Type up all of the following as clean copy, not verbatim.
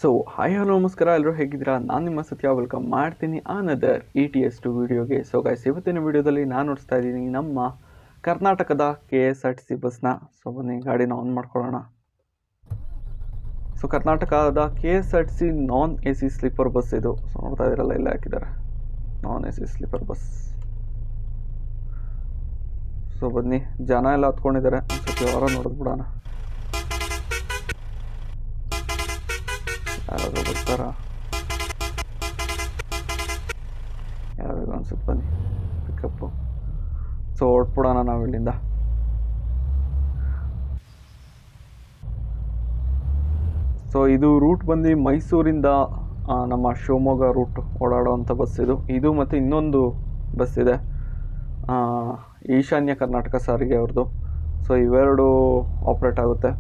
So hi hello ನಮಸ್ಕಾರ, ಎಲ್ಲರೂ ಹೇಗಿದ್ದೀರಾ? ನಾನು ನಿಮ್ಮ ಸತ್ಯ. ವೆಲ್ಕಮ್ ಮಾಡ್ತೀನಿ ಅನದರ್ ETS2 ವಿಡಿಯೋಗೆ. ಸೊ ಗೈಸ್, ಇವತ್ತಿನ ವಿಡಿಯೋದಲ್ಲಿ ನಾನು ನೋಡಿಸ್ತಾ ಇದ್ದೀನಿ ನಮ್ಮ ಕರ್ನಾಟಕದ KSRTC ಬಸ್ನ. ಸೊ ಬನ್ನಿ ಗಾಡಿನ ಆನ್ ಮಾಡ್ಕೊಳ್ಳೋಣ. ಸೊ ಕರ್ನಾಟಕದ KSRTC ನಾನ್ AC ಸ್ಲೀಪರ್ ಬಸ್ ಇದು. ಸೊ ನೋಡ್ತಾ ಇದ್ದೀರಲ್ಲ, ಇಲ್ಲೇ ಹಾಕಿದ್ದಾರೆ ನಾನ್ AC ಸ್ಲೀಪರ್ ಬಸ್. ಸೊ ಬನ್ನಿ, ಜನ ಎಲ್ಲ ಹತ್ಕೊಂಡಿದ್ದಾರೆ. ಒಂದ್ಸತಿ ಹೊರ ನೋಡಿದ್ಬಿಡೋಣ, ಯಾರಾದರೂ ಬರ್ತಾರ? ಯಾರಾದ್ರು ಅನ್ಸುತ್ತೆ. ಬನ್ನಿ ಪಿಕಪ್ಪು. ಸೊ ಹೊರಟ್ಬಿಡೋಣ ನಾವು ಇಲ್ಲಿಂದ. ಸೊ ಇದು ರೂಟ್ ಬಂದು ಮೈಸೂರಿಂದ ನಮ್ಮ ಶಿವಮೊಗ್ಗ ರೂಟ್ ಓಡಾಡೋವಂಥ ಬಸ್ ಇದು ಮತ್ತು ಇನ್ನೊಂದು ಬಸ್ ಇದೆ, ಈಶಾನ್ಯ ಕರ್ನಾಟಕ ಸಾರಿಗೆ ಅವ್ರದ್ದು. ಸೊ ಇವೆರಡು ಆಪ್ರೇಟ್ ಆಗುತ್ತೆ.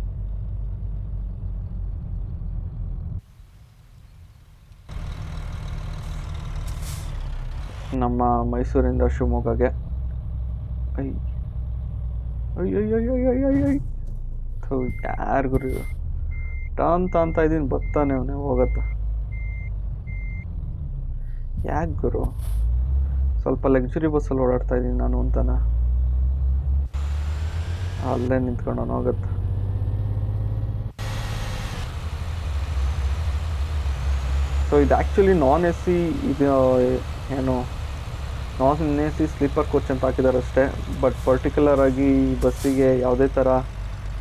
ನಮ್ಮ ಮೈಸೂರಿಂದ ಶಿವಮೊಗ್ಗಗೆ. ಯಾರು ಗುರು ಅಂತ ಇದ್ದೀನಿ, ಬರ್ತಾನೆ ಅವನೇ ಹೋಗತ್ತ. ಯಾಕೆ ಗುರು, ಸ್ವಲ್ಪ ಲಕ್ಸುರಿ ಬಸ್ಸಲ್ಲಿ ಓಡಾಡ್ತಾ ಇದ್ದೀನಿ ನಾನು ಅಂತಾನ. ಅಲ್ಲೇ ನಿಂತ್ಕೊಂಡು ಅವನು ಹೋಗತ್ತ. ಸೊ ಇದು ಆ್ಯಕ್ಚುಲಿ ನಾನ್ AC, ಇದು ಏನು ನಾನ್ AC ಸ್ಲೀಪರ್ ಕೋಚ್ ಅಂತ ಹಾಕಿದ್ದಾರೆ ಅಷ್ಟೇ. ಬಟ್ ಪರ್ಟಿಕ್ಯುಲರ್ ಆಗಿ ಈ ಬಸ್ಸಿಗೆ ಯಾವುದೇ ಥರ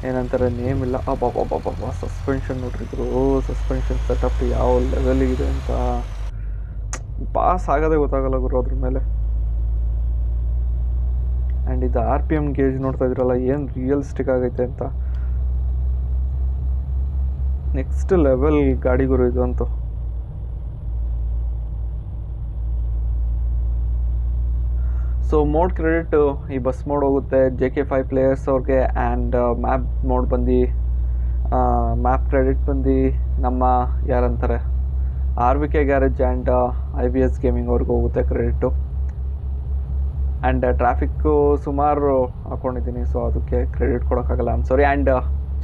ಏನಂತಾರೆ ನೇಮ್ ಇಲ್ಲ. ಅಬ್ಬಬ್ಬಬ್ಬಬ್ಬ ಸಸ್ಪೆನ್ಷನ್ ನೋಡ್ರಿದ್ರು, ಸಸ್ಪೆನ್ಷನ್ ಸೆಟಪ್ ಯಾವ ಲೆವೆಲಿಗಿದೆ ಅಂತ ಪಾಸ್ ಆಗೋದೇ ಗೊತ್ತಾಗಲ್ಲ ಗುರು ಅದ್ರ ಮೇಲೆ. ಆ್ಯಂಡ್ ಇದು RPM ಗೇಜ್ ನೋಡ್ತಾ ಇದ್ರಲ್ಲ, ಏನು ರಿಯಲ್ಸ್ಟಿಕ್ ಆಗೈತೆ ಅಂತ. ನೆಕ್ಸ್ಟ್ ಲೆವೆಲ್ ಗಾಡಿ ಗುರು ಇದು ಅಂತೂ. ಸೊ ಮೋಡ್ ಕ್ರೆಡಿಟ್ ಈ ಬಸ್ ಮೋಡ್ ಹೋಗುತ್ತೆ JK5 ಪ್ಲೇಯರ್ಸ್ ಅವ್ರಿಗೆ. ಆ್ಯಂಡ್ ಮ್ಯಾಪ್ ಮೋಡ್ ಬಂದು ಮ್ಯಾಪ್ ಕ್ರೆಡಿಟ್ ಬಂದು ನಮ್ಮ ಯಾರಂತಾರೆ RVK garage and IVS gaming ಅವ್ರಿಗೆ ಹೋಗುತ್ತೆ ಕ್ರೆಡಿಟು. ಆ್ಯಂಡ್ ಟ್ರಾಫಿಕ್ಕು ಸುಮಾರು ಹಾಕ್ಕೊಂಡಿದ್ದೀನಿ, ಸೊ ಅದಕ್ಕೆ ಕ್ರೆಡಿಟ್ ಕೊಡೋಕ್ಕಾಗಲ್ಲ, ಐಮ್ ಸಾರಿ. ಆ್ಯಂಡ್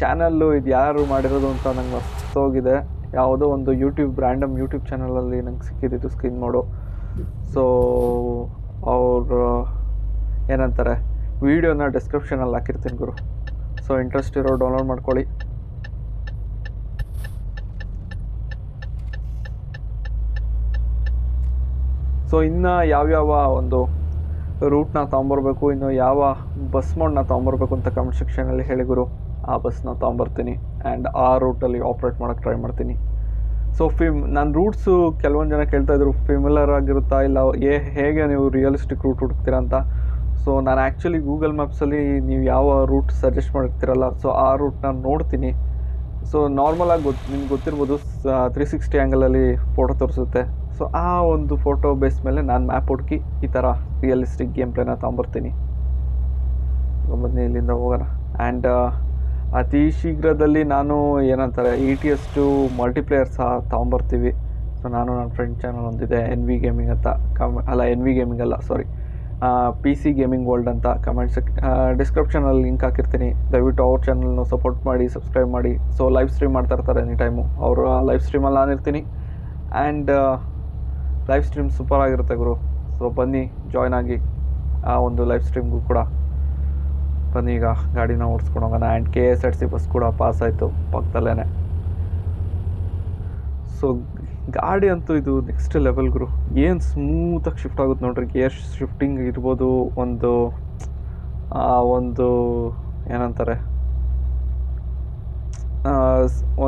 ಚಾನಲ್ಲು ಇದು ಯಾರು ಮಾಡಿರೋದು ಅಂತ ನಂಗೆ ಮರ್ತೋಗಿದೆ. ಯಾವುದೋ ಒಂದು ರ್ಯಾಂಡಮ್ ಯೂಟ್ಯೂಬ್ ಚಾನಲಲ್ಲಿ ನಂಗೆ ಸಿಕ್ಕಿದ್ದು ಸ್ಕ್ರೀನ್ ಮೋಡು. ಸೊ ಅವರು ಏನಂತಾರೆ ವಿಡಿಯೋನ ಡಿಸ್ಕ್ರಿಪ್ಷನಲ್ಲಿ ಹಾಕಿರ್ತೀನಿ ಗುರು. ಸೊ ಇಂಟ್ರೆಸ್ಟ್ ಇರೋ ಡೌನ್ಲೋಡ್ ಮಾಡ್ಕೊಳ್ಳಿ. ಸೊ ಇನ್ನು ಯಾವ್ಯಾವ ಒಂದು ರೂಟ್ನ ತೊಗೊಂಬರ್ಬೇಕು, ಇನ್ನು ಯಾವ ಬಸ್ ಮೋಡ್ನ ತೊಗೊಂಬರ್ಬೇಕು ಅಂತ ಕಮೆಂಟ್ ಸೆಕ್ಷನಲ್ಲಿ ಹೇಳಿ ಗುರು. ಆ ಬಸ್ನ ತೊಗೊಂಬರ್ತೀನಿ ಆ್ಯಂಡ್ ಆ ರೂಟಲ್ಲಿ ಆಪ್ರೇಟ್ ಮಾಡೋಕ್ಕೆ ಟ್ರೈ ಮಾಡ್ತೀನಿ. ಸೊ ನನ್ನ ರೂಟ್ಸು ಕೆಲವೊಂದು ಜನ ಕೇಳ್ತಾಯಿದ್ರು, ಫಿಮಿಲರ್ ಆಗಿರುತ್ತಾ ಇಲ್ಲ ಹೇಗೆ ನೀವು ರಿಯಲಿಸ್ಟಿಕ್ ರೂಟ್ ಹುಡುಕ್ತೀರಾ ಅಂತ. ಸೊ ನಾನು ಆ್ಯಕ್ಚುಲಿ ಗೂಗಲ್ ಮ್ಯಾಪ್ಸಲ್ಲಿ ನೀವು ಯಾವ ರೂಟ್ ಸಜೆಸ್ಟ್ ಮಾಡಿರ್ತೀರಲ್ಲ, ಸೊ ಆ ರೂಟ್ನ ನೋಡ್ತೀನಿ. ಸೊ ನಾರ್ಮಲಾಗಿ ನಿಮ್ಗೆ ಗೊತ್ತಿರ್ಬೋದು, 360 ಆ್ಯಂಗಲಲ್ಲಿ ಫೋಟೋ ತೋರಿಸುತ್ತೆ. ಸೊ ಆ ಒಂದು ಫೋಟೋ ಬೇಸ್ ಮೇಲೆ ನಾನು ಮ್ಯಾಪ್ ಹುಡುಕಿ ಈ ಥರ ರಿಯಲಿಸ್ಟಿಕ್ ಗೇಮ್ ಪ್ಲೇನ ತೊಗೊಂಬರ್ತೀನಿ. ಬನ್ನಿ ಇಲ್ಲಿಂದ ಹೋಗೋಣ. ಆ್ಯಂಡ್ ಅತಿ ಶೀಘ್ರದಲ್ಲಿ ನಾನು ಏನಂತಾರೆ ETS2 ಮಲ್ಟಿಪ್ಲೇಯರ್ ಸಹ ತೊಗೊಂಬರ್ತೀವಿ. ಸೊ ನಾನು ನನ್ನ ಫ್ರೆಂಡ್ ಚಾನಲ್ ಒಂದಿದೆ NV ಗೇಮಿಂಗ್ ಅಂತ, NV ಗೇಮಿಂಗ್ ಅಲ್ಲ, ಸಾರಿ, PC ಗೇಮಿಂಗ್ ವರ್ಲ್ಡ್ ಅಂತ. ಡಿಸ್ಕ್ರಿಪ್ಷನಲ್ಲಿ ಲಿಂಕ್ ಹಾಕಿರ್ತೀನಿ. ದಯವಿಟ್ಟು ಅವ್ರ ಚಾನಲ್ನ ಸಪೋರ್ಟ್ ಮಾಡಿ, ಸಬ್ಸ್ಕ್ರೈಬ್ ಮಾಡಿ. ಸೊ ಲೈವ್ ಸ್ಟ್ರೀಮ್ ಮಾಡ್ತಾ ಇರ್ತಾರೆ ಎನಿ ಟೈಮು. ಅವರು ಲೈವ್ ಸ್ಟ್ರೀಮಲ್ಲಿ ನಾನಿರ್ತೀನಿ. ಆ್ಯಂಡ್ ಲೈವ್ ಸ್ಟ್ರೀಮ್ ಸೂಪರ್ ಆಗಿರುತ್ತೆ ಗುರು. ಸೊ ಬನ್ನಿ ಜಾಯ್ನ್ ಆಗಿ ಆ ಒಂದು ಲೈವ್ ಸ್ಟ್ರೀಮ್ಗೂ ಕೂಡ. ಬನ್ನಿ ಈಗ ಗಾಡಿನ ಓಡಿಸ್ಕೊಂಡು ಹೋಗೋಣ. ಆ್ಯಂಡ್ KSRTC ಬಸ್ ಕೂಡ ಪಾಸ್ ಆಯಿತು ಪಕ್ಕದಲ್ಲೇ. ಸೊ ಗಾಡಿ ಅಂತೂ ಇದು ನೆಕ್ಸ್ಟ್ ಲೆವೆಲ್ ಗುರು. ಏನು ಸ್ಮೂತಾಗಿ ಶಿಫ್ಟ್ ಆಗುತ್ತೆ ನೋಡ್ರಿ. ಗೇರ್ ಶಿಫ್ಟಿಂಗ್ ಇರ್ಬೋದು, ಒಂದು ಏನಂತಾರೆ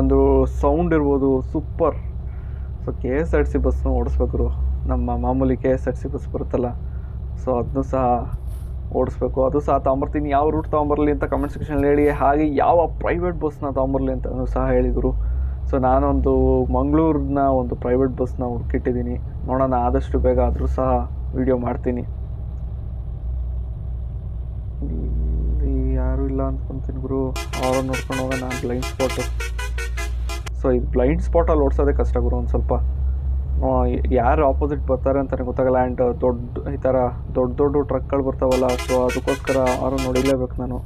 ಒಂದು ಸೌಂಡ್ ಇರ್ಬೋದು, ಸೂಪರ್. ಸೊ KSRTC ಬಸ್ನ ಓಡಿಸ್ಬೇಕು. ನಮ್ಮ ಮಾಮೂಲಿ KSRTC ಬಸ್ ಬರುತ್ತಲ್ಲ, ಸೊ ಅದನ್ನು ಸಹ ಓಡಿಸ್ಬೇಕು. ಅದು ಸಹ ತೊಗೊಂಬರ್ತೀನಿ. ಯಾವ ರೂಟ್ ತೊಗೊಂಬರಲಿ ಅಂತ ಕಮೆಂಟ್ ಸೆಕ್ಷನಲ್ಲಿ ಹೇಳಿ. ಹಾಗೆ ಯಾವ ಪ್ರೈವೇಟ್ ಬಸ್ನ ತೊಗೊಂಬರಲಿ ಅಂತಲೂ ಸಹ ಹೇಳಿದರು. ಸೊ ನಾನೊಂದು ಮಂಗಳೂರಿನ ಒಂದು ಪ್ರೈವೇಟ್ ಬಸ್ನ ಹುಡುಕಿಟ್ಟಿದ್ದೀನಿ. ನೋಡೋಣ, ಆದಷ್ಟು ಬೇಗ ಆದರೂ ಸಹ ವಿಡಿಯೋ ಮಾಡ್ತೀನಿ. ಇಲ್ಲಿ ಯಾರೂ ಇಲ್ಲ ಅಂದ್ಕೊತೀನಿ ಗುರು. ಅವ್ರನ್ನ ನೋಡ್ಕೊಂಡು ಹೋಗೋಣ. Blind spot. ಸೊ ಇದು ಬ್ಲೈಂಡ್ ಸ್ಪಾಟಲ್ಲಿ ಓಡಿಸೋದೇ ಕಷ್ಟ ಗುರು. ಒಂದು ಸ್ವಲ್ಪ ಯಾರು ಆಪೋಸಿಟ್ ಬರ್ತಾರೆ ಅಂತಲೇ ಗೊತ್ತಾಗಲ್ಲ. ಆ್ಯಂಡ್ ಈ ಥರ ದೊಡ್ಡ ಟ್ರಕ್ಗಳು ಬರ್ತಾವಲ್ಲ, ಸೊ ಅದಕ್ಕೋಸ್ಕರ ಅವರು ನೋಡಿಲೇಬೇಕು ನಾನು.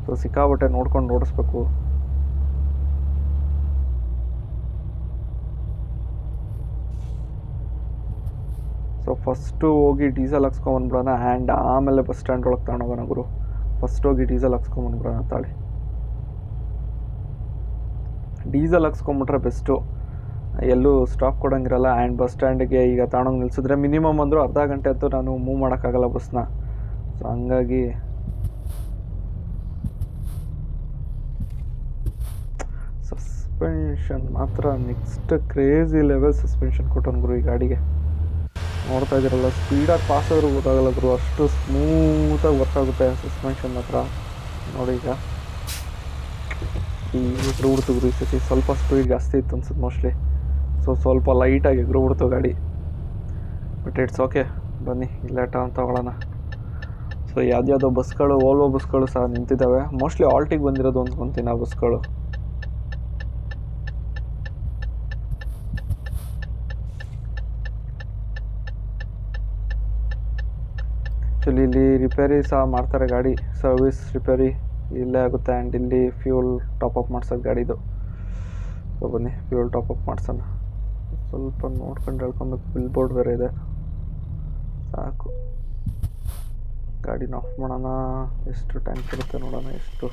ಸೊ ಸಿಕ್ಕಾಬಟ್ಟೆ ನೋಡ್ಕೊಂಡು ಓಡಿಸ್ಬೇಕು. ಫಸ್ಟು ಹೋಗಿ ಡೀಸೆಲ್ ಹಾಕ್ಸ್ಕೊಂಬಂದ್ಬಿಡೋಣ ಆ್ಯಂಡ್ ಆಮೇಲೆ ಬಸ್ ಸ್ಟ್ಯಾಂಡ್ ಒಳಗೆ ತಗೊಂಡೋಗೋಣ ಗುರು. ಫಸ್ಟ್ ಹೋಗಿ ಡೀಸೆಲ್ ಹಾಕ್ಸ್ಕೊಂಬಂದ್ಬಿಡೋಣ ತಾಳಿ. ಡೀಸೆಲ್ ಹಾಕ್ಸ್ಕೊಂಬಿಟ್ರೆ ಬೆಸ್ಟು, ಎಲ್ಲೂ ಸ್ಟಾಪ್ ಕೊಡೋಂಗಿರಲ್ಲ. ಆ್ಯಂಡ್ ಬಸ್ ಸ್ಟ್ಯಾಂಡಿಗೆ ಈಗ ತಗೊಂಡೋಗಿ ನಿಲ್ಸಿದ್ರೆ ಮಿನಿಮಮ್ ಅಂದರೂ ಅರ್ಧ ಗಂಟೆ ಅಂತೂ ನಾನು ಮೂವ್ ಮಾಡೋಕ್ಕಾಗಲ್ಲ ಬಸ್ನ. ಸೊ ಹಂಗಾಗಿ ಸಸ್ಪೆನ್ಷನ್ ಮಾತ್ರ ನೆಕ್ಸ್ಟ್ ಕ್ರೇಜಿ ಲೆವೆಲ್ ಸಸ್ಪೆನ್ಷನ್ ಕೊಟ್ಟನು ಗುರು ಈ ಗಾಡಿಗೆ. ನೋಡ್ತಾ ಇದ್ದೀರಲ್ಲ, ಸ್ಪೀಡಾಗಿ ಪಾಸ್ ಆದರೂ ಗೊತ್ತಾಗಲ್ಲ ಗುರು, ಅಷ್ಟು ಸ್ಮೂತಾಗಿ ವರ್ಕ್ ಆಗುತ್ತೆ ಸಸ್ಪೆನ್ಷನ್ ಮಾತ್ರ. ನೋಡಿ ಈಗ ಈ ಎಗ್ರು ಬಿಡ್ತು ಗುರು ಈ ಸತಿ, ಸ್ವಲ್ಪ ಸ್ಪೀಡ್ ಜಾಸ್ತಿ ಇತ್ತು ಅನ್ಸುತ್ತೆ ಮೋಸ್ಟ್ಲಿ. ಸೊ ಸ್ವಲ್ಪ ಲೈಟಾಗಿ ಎಗ್ರು ಬಿಡ್ತು ಗಾಡಿ, ಬಟ್ ಇಟ್ಸ್ ಓಕೆ. ಬನ್ನಿ ಇಲ್ಲೇ ಟರ್ನ್ ತಗೊಳ್ಳೋಣ. ಸೊ ಯಾವುದ್ಯಾವುದೋ ಬಸ್ಗಳು, ಓಲ್ವೋ ಬಸ್ಗಳು ಸಹ ನಿಂತಿದ್ದಾವೆ. ಮೋಸ್ಟ್ಲಿ ಆಲ್ಟಿಗೆ ಬಂದಿರೋದು ಅಂದ್ಕೊತೀನಿ ಆ ಬಸ್ಗಳು. ಆ್ಯಕ್ಚುಲಿ ಇಲ್ಲಿ ರಿಪೇರಿ ಸಹ ಮಾಡ್ತಾರೆ, ಗಾಡಿ ಸರ್ವಿಸ್ ರಿಪೇರಿ ಇಲ್ಲೇ ಆಗುತ್ತೆ. ಆ್ಯಂಡ್ ಇಲ್ಲಿ ಫ್ಯೂಲ್ ಟಾಪಪ್ ಮಾಡ್ಸೋದು ಗಾಡಿದು. ಸೊ ಬನ್ನಿ ಫ್ಯೂಲ್ ಟಾಪಪ್ ಮಾಡ್ಸೋಣ. ಸ್ವಲ್ಪ ನೋಡ್ಕೊಂಡು ಹೇಳ್ಕೊಬೇಕು, ಬಿಲ್ ಬೋರ್ಡ್ ಬೇರೆ ಇದೆ. ಸಾಕು, ಗಾಡಿನ ಆಫ್ ಮಾಡೋಣ. ಎಷ್ಟು ಟ್ಯಾಂಕ್ ಇರುತ್ತೆ ನೋಡೋಣ. ಎಷ್ಟು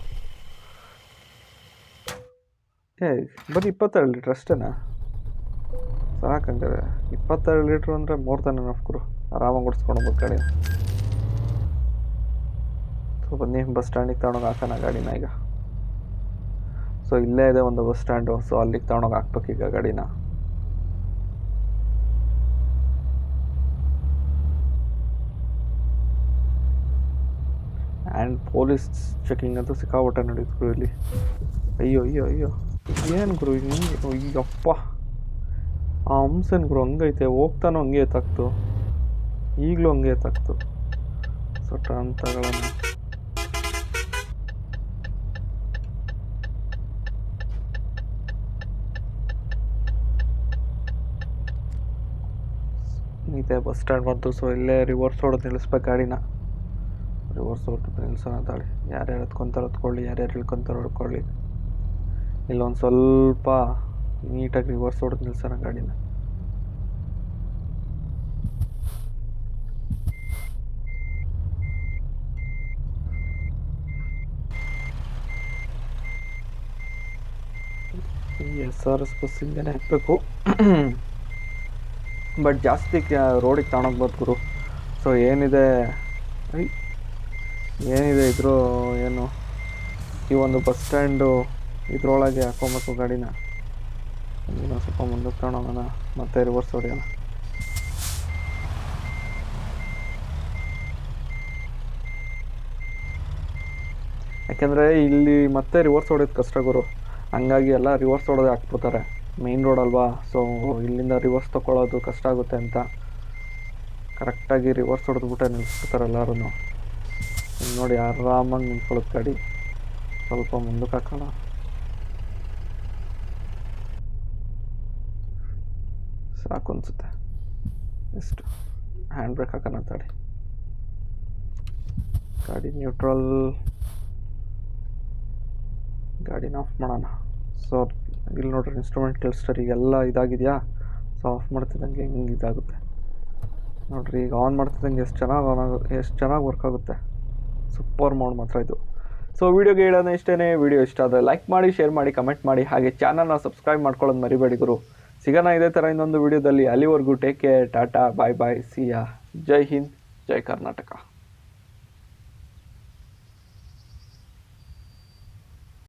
ಬರೀ 22 ಲೀಟ್ರ್ ಅಷ್ಟೇನಾ? ಸಾಕಂಗಾರೆ 22 ಲೀಟ್ರ್ ಅಂದರೆ ಮೋರ್ ದನ್ ಎನಫ್ ಗುರು, ಆರಾಮಾಗಿ ಓಡಿಸ್ಕೊಂಡು ಹೋಗ್ಬೇಕು ಗಾಡಿ. ಸೊ ಬನ್ನಿ ಬಸ್ ಸ್ಟ್ಯಾಂಡಿಗೆ ತಗೊಂಡೋಗಿ ಹಾಕೋಣ ಗಾಡಿನ ಈಗ. ಸೊ ಇಲ್ಲೇ ಇದೆ ಒಂದು ಬಸ್ ಸ್ಟ್ಯಾಂಡು, ಸೊ ಅಲ್ಲಿಗೆ ತಗೊಂಡೋಗಿ ಹಾಕ್ಬೇಕು ಈಗ ಗಾಡಿನ. ಆ್ಯಂಡ್ ಪೊಲೀಸ್ ಚೆಕಿಂಗ್ ಅಂತೂ ಸಿಕ್ಕಾಬಿಟ್ಟೆ ನಡೀತು ಇಲ್ಲಿ. ಅಯ್ಯೋ ಅಯ್ಯೋ ಅಯ್ಯೋ, ಏನು ಗುರು ಹಿಂಗೆ? ಅಯ್ಯಪ್ಪ, ಆ ಹಂಸನ್ ಗುರು ಹಂಗೈತೆ, ಹೋಗ್ತಾನೋ ಹಂಗೆ ಎತ್ತಾಕ್ತು, ಈಗಲೂ ಹಂಗೆ ಎತ್ತಾಕ್ತು. ಸೊ ಟರ್ನ್ ತಗೊಳ್ಳೋಣ. ಇದೆ ಬಸ್ ಸ್ಟ್ಯಾಂಡ್ ಬಂತು. ಸೊ ಇಲ್ಲೇ ರಿವರ್ಸ್ ಹೊಡೆದು ನಿಲ್ಲಿಸ್ಬೇಕು ಗಾಡಿನ. ರಿವರ್ಸ್ ಹೊಡೆದು ನಿಲ್ಸೋಣ ತಾಳಿ. ಯಾರ್ಯಾರು ಹತ್ಕೊತಾರೆ ಹತ್ಕೊಳ್ಳಿ, ಯಾರ್ಯಾರು ಇಳ್ಕೊತಾರೆ ಹೊಡ್ಕೊಳ್ಳಿ. ಇಲ್ಲೊಂದು ಸ್ವಲ್ಪ ನೀಟಾಗಿ ರಿವರ್ಸ್ ಹೊಡೆದು ನಿಲ್ಸೋಣ ಗಾಡಿನ. SRS ಬಸ್ಸಿಂದನೇ ಹಾಕಬೇಕು, ಬಟ್ ಜಾಸ್ತಿ ರೋಡಿಗೆ ತಗೊಂಡೋಗ್ಬೋದು ಗುರು. ಸೊ ಏನಿದೆ ಇದ್ರ ಏನು ಈ ಒಂದು ಬಸ್ ಸ್ಟ್ಯಾಂಡು ಇದ್ರೊಳಗೆ ಹಾಕೊಬೇಕು ಗಾಡಿನ. ಇನ್ನೂ ಸ್ವಲ್ಪ ಮುಂದಕ್ಕೆ ತಗೊಂಡೋಗೋಣ, ಮತ್ತೆ ರಿವರ್ಸ್ ಹೊಡೆಯೋಣ. ಯಾಕೆಂದರೆ ಇಲ್ಲಿ ಮತ್ತೆ ರಿವರ್ಸ್ ಹೊಡೆಯೋದು ಕಷ್ಟ ಗುರು, ಹಂಗಾಗಿ ಎಲ್ಲ ರಿವರ್ಸ್ ಹೊಡೆದೇ ಹಾಕ್ಬಿಡ್ತಾರೆ. ಮೇನ್ ರೋಡ್ ಅಲ್ವಾ, ಸೊ ಇಲ್ಲಿಂದ ರಿವರ್ಸ್ ತೊಗೊಳ್ಳೋದು ಕಷ್ಟ ಆಗುತ್ತೆ ಅಂತ ಕರೆಕ್ಟಾಗಿ ರಿವರ್ಸ್ ಹೊಡೆದ್ಬಿಟ್ಟೆ ನಿಲ್ಲಿಸ್ಬಿಡ್ತಾರೆ ಎಲ್ಲರೂ. ನೋಡಿ ಆರಾಮಾಗಿ ನಿಂತ್ಕೊಳ್ಳೋದು ಗಾಡಿ. ಸ್ವಲ್ಪ ಮುಂದಕ್ಕೆ ಹಾಕೋಣ. ಸಾಕು ಅನಿಸುತ್ತೆ. ಎಷ್ಟು ಹ್ಯಾಂಡ್ ಬ್ರೇಕ್ ಹಾಕೋಣ ತಾಡಿ. ಗಾಡಿ ನ್ಯೂಟ್ರಲ್, ಗಾಡಿನ ಆಫ್ ಮಾಡೋಣ. ಸೊ ಇಲ್ಲಿ ನೋಡ್ರಿ ಇನ್ಸ್ಟ್ರೂಮೆಂಟ್ ಕ್ಲಸ್ಟರ್ ಈಗೆಲ್ಲ ಇದಾಗಿದೆಯಾ. ಸೊ ಆಫ್ ಮಾಡ್ತಿದ್ದಂಗೆ ಹಿಂಗೆ ಇದಾಗುತ್ತೆ ನೋಡ್ರಿ. ಈಗ ಆನ್ ಮಾಡ್ತಿದ್ದಂಗೆ ಎಷ್ಟು ಚೆನ್ನಾಗಿ ವರ್ಕ್ ಆಗುತ್ತೆ. ಸೂಪರ್ ಮೋಡ್ ಮಾತ್ರ ಇದು. ಸೊ ವೀಡಿಯೋಗೆ ಹೇಳೋಣ ಇಷ್ಟೇ. ವೀಡಿಯೋ ಇಷ್ಟ ಆದರೆ ಲೈಕ್ ಮಾಡಿ, ಶೇರ್ ಮಾಡಿ, ಕಮೆಂಟ್ ಮಾಡಿ, ಹಾಗೆ ಚಾನಲ್ನ ಸಬ್ಸ್ಕ್ರೈಬ್ ಮಾಡ್ಕೊಳ್ಳೋದು ಮರಿಬೇಡಿ ಗುರು. ಸಿಗೋಣ ಇದೇ ಥರ ಇನ್ನೊಂದು ವೀಡಿಯೋದಲ್ಲಿ. ಅಲ್ಲಿವರೆಗೂ ಟೇಕ್ ಕೇರ್, ಟಾಟಾ, ಬಾಯ್ ಬಾಯ್, ಸಿಯಾ. ಜೈ ಹಿಂದ್, ಜೈ ಕರ್ನಾಟಕ.